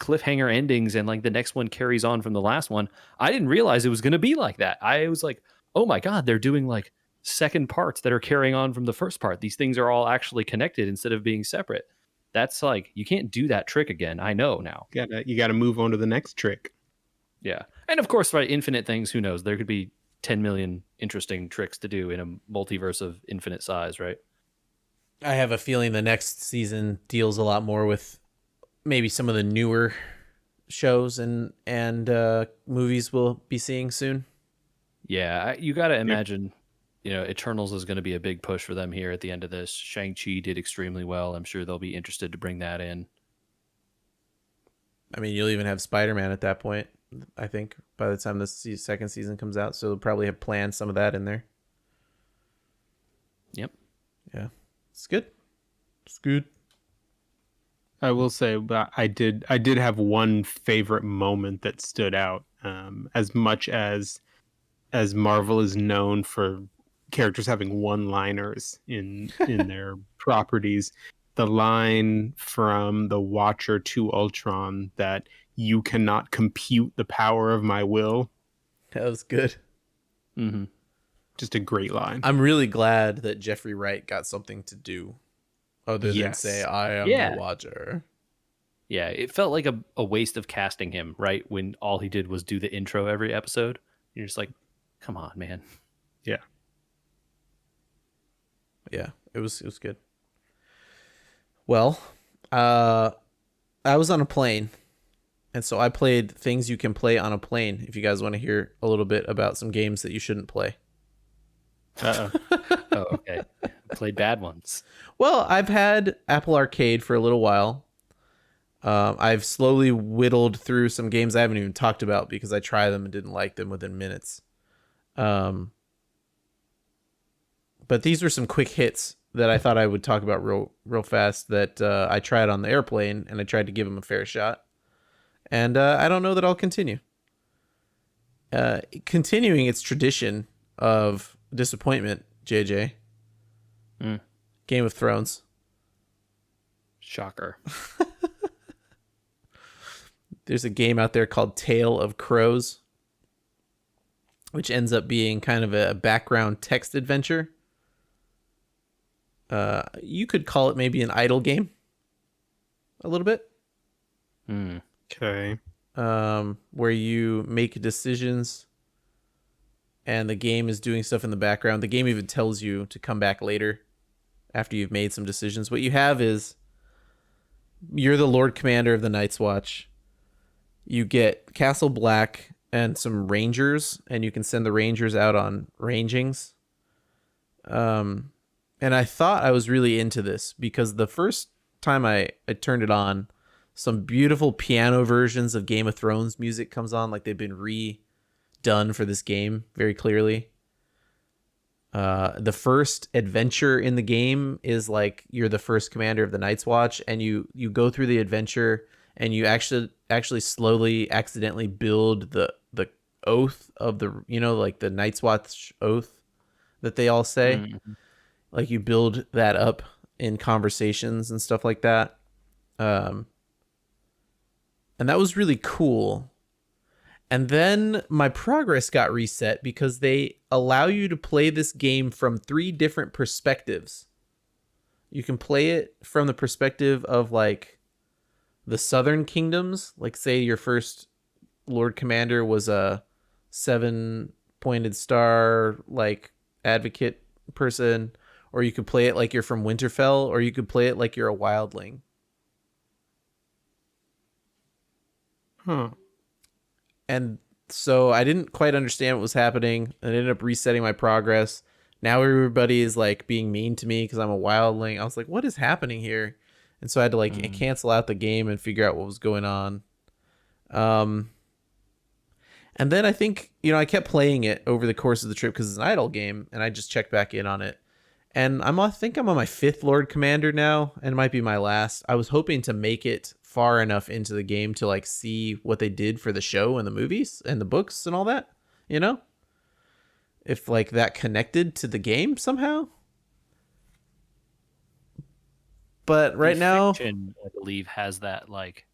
cliffhanger endings, and the next one carries on from the last one. I didn't realize it was going to be like that. I was like, oh my God, they're doing second parts that are carrying on from the first part. These things are all actually connected instead of being separate. That's you can't do that trick again. I know now. You gotta move on to the next trick. Yeah. And of course, right, infinite things, who knows? There could be 10 million interesting tricks to do in a multiverse of infinite size, right? I have a feeling the next season deals a lot more with maybe some of the newer shows and movies we'll be seeing soon. Yeah, you got to imagine, Eternals is going to be a big push for them here at the end of this. Shang-Chi did extremely well. I'm sure they'll be interested to bring that in. I mean, you'll even have Spider-Man at that point, I think, by the time the second season comes out. So they'll probably have planned some of that in there. Yep. Yeah. It's good. It's good. I will say, but I did have one favorite moment that stood out. As much as Marvel is known for characters having one-liners in their properties, the line from the Watcher to Ultron that "you cannot compute the power of my will." That was good. Mm-hmm. Just a great line. I'm really glad that Jeffrey Wright got something to do other than say, I am the Watcher. Yeah, it felt like a waste of casting him, right? When all he did was do the intro every episode. You're just like, come on, man. Yeah. Yeah, it was good. Well, I was on a plane, and so I played things you can play on a plane. If you guys want to hear a little bit about some games that you shouldn't play. Oh, okay. Played bad ones. Well, I've had Apple Arcade for a little while. I've slowly whittled through some games I haven't even talked about because I tried them and didn't like them within minutes. But these were some quick hits that I thought I would talk about real fast that I tried on the airplane, and I tried to give them a fair shot. And I don't know that I'll continue. Continuing its tradition of disappointment, JJ. Game of Thrones. Shocker. There's a game out there called Tale of Crows, which ends up being kind of a background text adventure. You could call it maybe an idle game. A little bit. Okay. Where you make decisions and the game is doing stuff in the background. The game even tells you to come back later after you've made some decisions. What you have is you're the Lord Commander of the Night's Watch. You get Castle Black and some rangers, and you can send the rangers out on rangings. And I thought I was really into this because the first time I turned it on, some beautiful piano versions of Game of Thrones music comes on, like they've been redone for this game very clearly. The first adventure in the game is like you're the first commander of the Night's Watch, and you go through the adventure, and you actually slowly accidentally build the oath of the, like the Night's Watch oath that they all say. Mm-hmm. Like you build that up in conversations and stuff like that. And that was really cool. And then my progress got reset because they allow you to play this game from 3 different perspectives. You can play it from the perspective of like the Southern Kingdoms. Like say your first Lord Commander was a 7-pointed star, like advocate person, or you could play it like you're from Winterfell, or you could play it like you're a wildling. Huh. And so I didn't quite understand what was happening. I ended up resetting my progress. Now everybody is like being mean to me because I'm a wildling. I was like, what is happening here? And so I had to like cancel out the game and figure out what was going on. Um, and then I think, I kept playing it over the course of the trip because it's an idle game, and I just checked back in on it. And I think I'm on my 5th Lord Commander now, and it might be my last. I was hoping to make it far enough into the game to like see what they did for the show and the movies and the books and all that, you know? If like that connected to the game somehow. But right now, fiction, I believe, has that like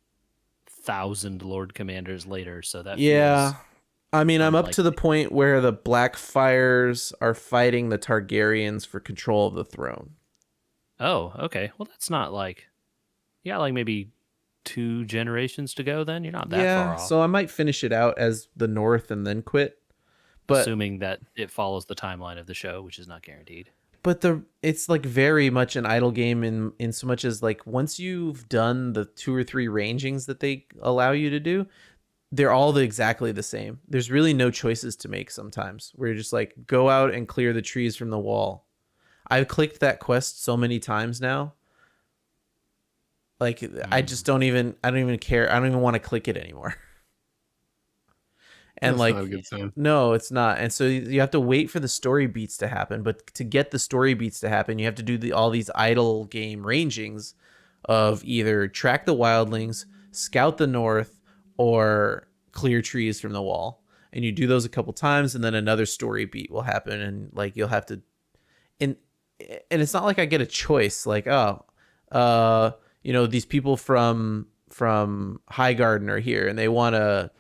1,000 Lord Commanders later, so that yeah. feels I mean, I'm up to the unlikely. point where the Black Fires are fighting the Targaryens for control of the throne. Oh, okay. Well, that's not like you got like maybe 2 generations to go. Then you're not that far Yeah, off, so I might finish it out as the North and then quit. But assuming that it follows the timeline of the show, which is not guaranteed. it's like very much an idle game in so much as like once you've done the 2 or 3 rangings that they allow you to do, they're all exactly the same. There's really no choices to make sometimes where you're just like go out and clear the trees from the wall. I've clicked that quest so many times now. Like I don't even care. I don't even want to click it anymore. And That's not a like good sign. no, it's not. And so you have to wait for the story beats to happen, but to get the story beats to happen, you have to do all these idle game rangings of either track the wildlings, scout the north, or clear trees from the wall. And you do those a couple times, and then another story beat will happen, and like you'll have to and it's not like I get a choice like, oh, these people from High Garden are here and they want to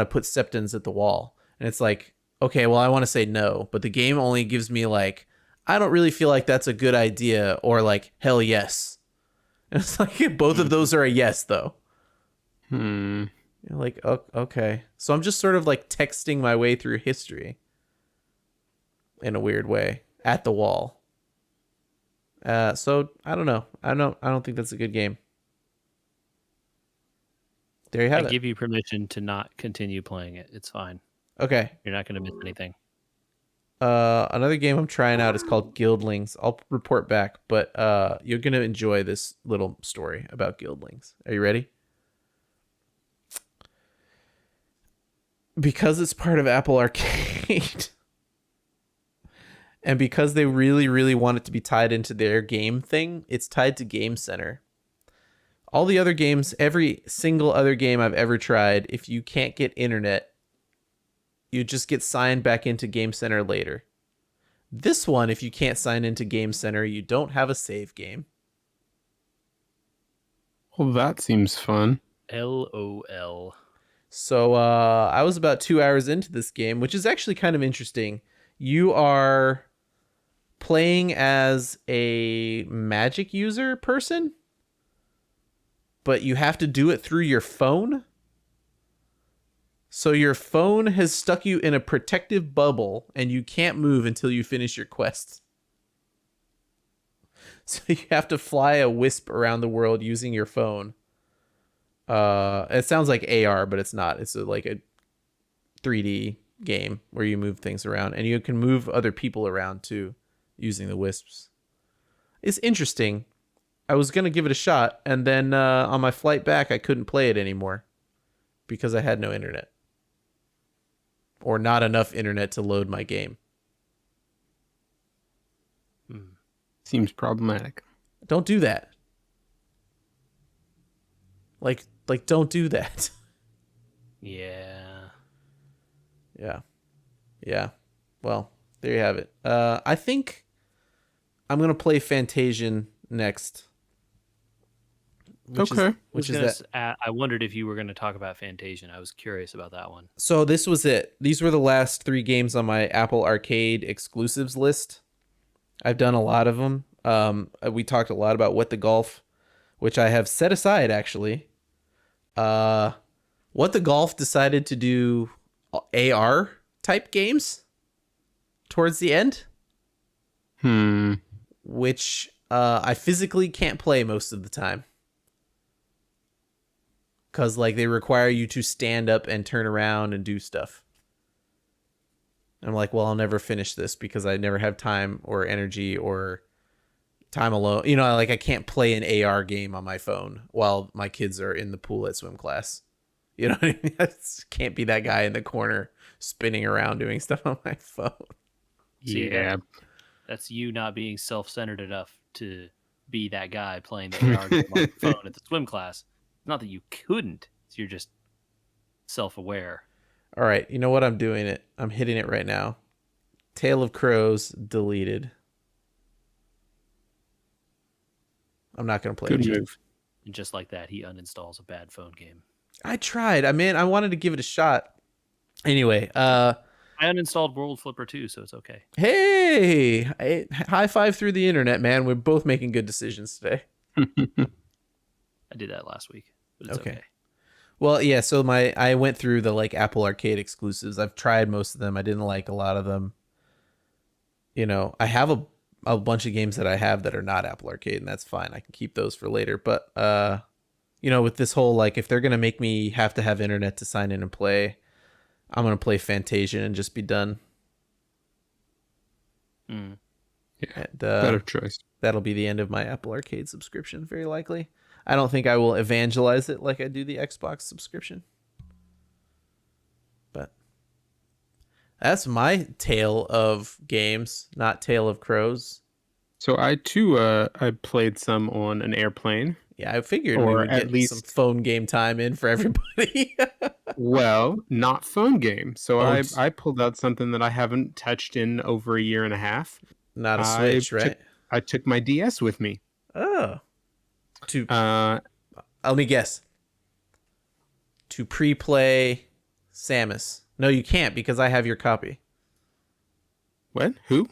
put septons at the wall. And it's like, okay, well, I want to say no, but the game only gives me like, I don't really feel like that's a good idea, or like, hell yes. And it's like both of those are a yes though. Hmm. You're like, oh, okay. So I'm just sort of like texting my way through history in a weird way at the wall. So I don't know. I don't think that's a good game. There you I have it. give you permission to not continue playing it. It's fine. Okay. You're not going to miss anything. Another game I'm trying out is called Guildlings. I'll report back, but you're gonna enjoy this little story about Guildlings. Are you ready? Because it's part of Apple Arcade, and because they really, really want it to be tied into their game thing, it's tied to Game Center. All the other games, every single other game I've ever tried, if you can't get internet, you just get signed back into Game Center later. This one, if you can't sign into Game Center, you don't have a save game. Well, that seems fun. LOL. So I was about 2 hours into this game, which is actually kind of interesting. You are playing as a magic user person, but you have to do it through your phone. So your phone has stuck you in a protective bubble, and you can't move until you finish your quest. So you have to fly a wisp around the world using your phone. It sounds like AR, but it's not. It's like a 3D game where you move things around, and you can move other people around too using the wisps. It's interesting. I was gonna give it a shot, and then on my flight back, I couldn't play it anymore because I had no internet or not enough internet to load my game. Seems problematic. Don't do that. Like don't do that. Yeah. Yeah. Well, there you have it. I think I'm gonna play Fantasian next. Okay. Which is that? I wondered if you were going to talk about Fantasian. I was curious about that one. So this was it. These were the last 3 games on my Apple Arcade exclusives list. I've done a lot of them. We talked a lot about What the Golf, which I have set aside actually. What the Golf decided to do AR type games towards the end, which I physically can't play most of the time because like they require you to stand up and turn around and do stuff. I'm like, well, I'll never finish this because I never have time or energy or time alone. You know, like I can't play an AR game on my phone while my kids are in the pool at swim class. You know what I mean? I can't be that guy in the corner spinning around doing stuff on my phone. See, Yeah. that's you not being self-centered enough to be that guy playing the AR game on your phone at the swim class. Not that you couldn't. You're just self-aware. All right, you know what? I'm doing it. I'm hitting it right now. Tale of Crows deleted. I'm not going to play Good it. move. And just like that, he uninstalls a bad phone game. I tried. I wanted to give it a shot. Anyway, I uninstalled World Flipper too, so it's okay. hey, high five through the internet, man. We're both making good decisions today. I did that last week, but it's okay. Well, yeah, so I went through the like Apple Arcade exclusives. I've tried most of them. I didn't like a lot of them. You know, I have a bunch of games that I have that are not Apple Arcade, and that's fine. I can keep those for later. But you know, with this whole like if they're gonna make me have to have internet to sign in and play, I'm gonna play Fantasia and just be done. Mm. Yeah, And, better choice. That'll be the end of my Apple Arcade subscription, very likely. I don't think I will evangelize it like I do the Xbox subscription. But that's my tale of games, not Tale of Crows. So I too, I played some on an airplane. Yeah, I figured we Or would at get least- some phone game time in for everybody. Well, not phone game. So Oh, I pulled out something that I haven't touched in over a year and a half. Not a I Switch, right? I took my DS with me. Oh. To Uh, let me guess. To pre-play Samus. No, you can't because I have your copy. what? Who?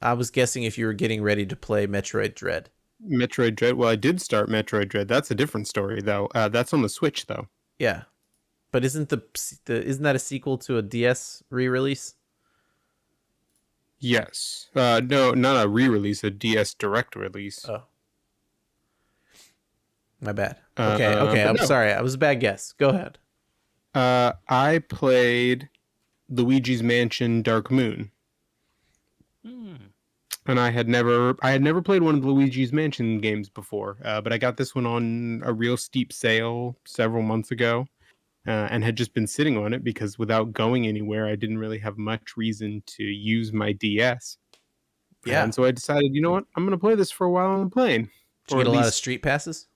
I was guessing if you were getting ready to play Metroid Dread. Metroid Dread. Well, I did start Metroid Dread. That's a different story, though. That's on the Switch, though. Yeah. But isn't isn't that a sequel to a DS re-release? Yes. No, not a re-release. A DS Direct release. Oh. My bad. Okay, but I'm no. sorry. I was a bad guess. Go ahead. I played Luigi's Mansion Dark Moon. Hmm. And I had never played one of the Luigi's Mansion games before, but I got this one on a real steep sale several months ago, and had just been sitting on it because without going anywhere, I didn't really have much reason to use my DS. Yeah. And so I decided, you know what, I'm going to play this for a while on the plane. Did you get a lot of street passes?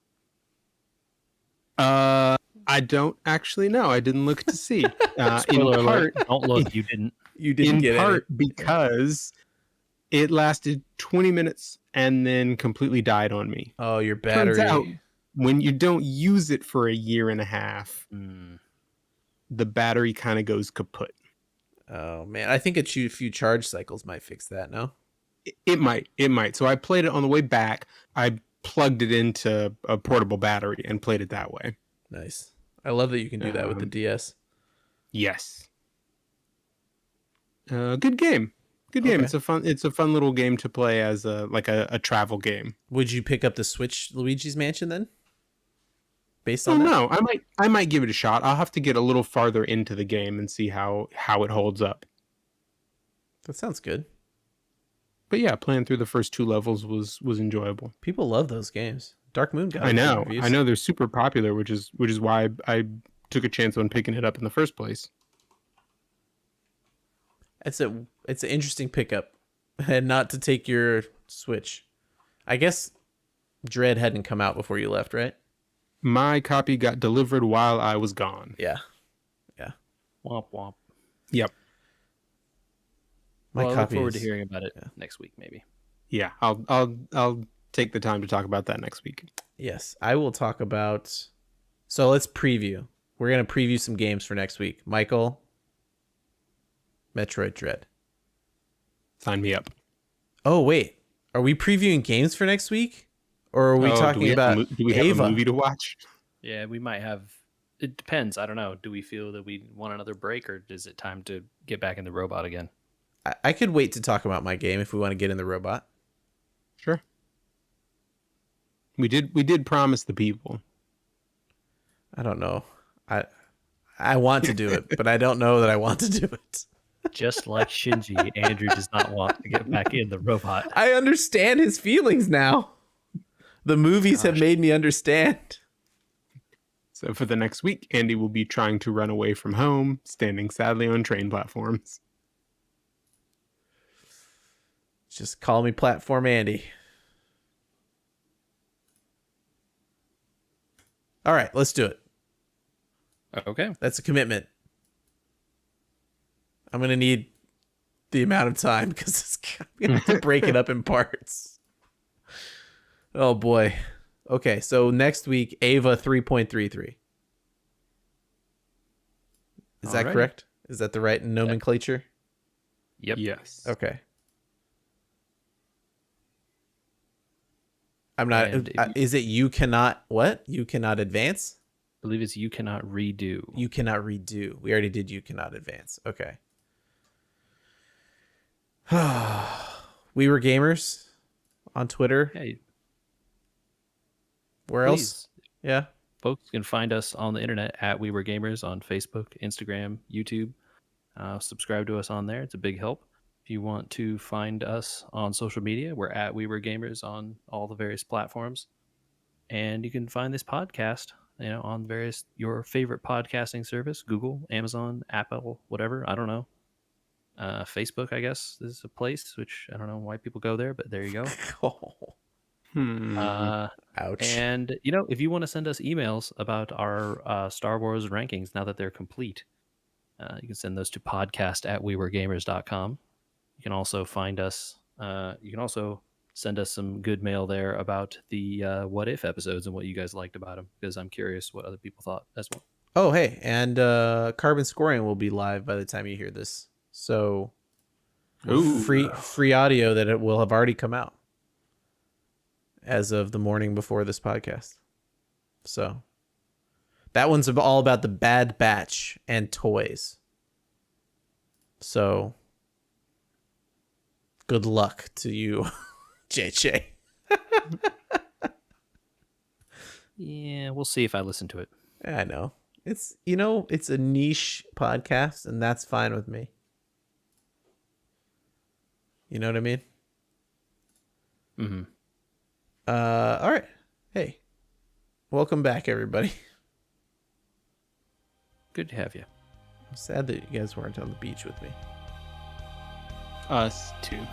I don't actually know. I didn't look to see. In Spoiler part, alert. Don't look. You didn't. You didn't in get part because it lasted 20 minutes and then completely died on me. any. Oh, your Turns battery. out, when you don't use it for a year and a half, Mm. the battery kind of goes kaput. Oh man, I think a few charge cycles might fix that. No. It might. So I played it on the way back. I plugged it into a portable battery and played it that way. Nice. I love that you can do that with the DS. Yes. Good game. Good game. Okay. It's a fun little game to play as a travel game. Would you pick up the Switch Luigi's Mansion then? Based Oh on that? no, I might give it a shot. I'll have to get a little farther into the game and see how it holds up. That sounds good. But yeah, playing through the first 2 levels was enjoyable. People love those games. Dark Moon got I good know. reviews. I know they're super popular, which is why I took a chance on picking it up in the first place. It's an interesting pickup, and not to take your Switch. I guess Dread hadn't come out before you left, right? My copy got delivered while I was gone. Yeah. Womp womp. Yep. My Well, I look copy forward to is- hearing about it next week, maybe. Yeah, I'll take the time to talk about that next week. Yes, I will talk about. So let's preview. We're gonna preview some games for next week. Michael, Metroid Dread. Sign me up. Oh wait, are we previewing games for next week, or are we talking about do we have Ava? a movie to watch? Yeah, we might have. It depends. I don't know. Do we feel that we want another break, or is it time to get back in the robot again? I could wait to talk about my game if we want to get in the robot. Sure. We did promise the people. I don't know. I want to do it, but I don't know that I want to do it. Just like Shinji, Andrew does not want to get back in the robot. I understand his feelings now. The movies have made me understand. So for the next week, Andy will be trying to run away from home, standing sadly on train platforms. Just call me Platform Andy. All right, let's do it. Okay. That's a commitment. I'm going to need the amount of time because I'm going to have to break it up in parts. Oh, boy. Okay, so next week, Ava 3.33. Is that Alrighty. correct? Is that the right nomenclature? Yep. Yes. Okay. I'm not. And if Is it you cannot what? You cannot advance? I believe it's you cannot redo. You cannot redo. We already did you cannot advance. Okay. We Were Gamers on Twitter. Yeah, Where else? please. Yeah. Folks can find us on the internet at We Were Gamers on Facebook, Instagram, YouTube. Subscribe to us on there. It's a big help. If you want to find us on social media, we're at We Were Gamers on all the various platforms. And you can find this podcast, on your favorite podcasting service, Google, Amazon, Apple, whatever. I don't know. Facebook, I guess, is a place, which I don't know why people go there, but there you go. Oh, ouch. And, if you want to send us emails about our Star Wars rankings now that they're complete, you can send those to podcast@weweregamers.com. You can also find us, you can also send us some good mail there about the What If episodes and what you guys liked about them, because I'm curious what other people thought as well. Oh, hey, and Carbon Scoring will be live by the time you hear this. So Ooh. free audio that it will have already come out as of the morning before this podcast. So that one's all about the Bad Batch and toys. So good luck to you, JJ. Yeah, we'll see if I listen to it. I know. It's a niche podcast, and that's fine with me. You know what I mean? Mm-hmm. All right. Hey, welcome back, everybody. Good to have you. I'm sad that you guys weren't on the beach with me. Us too.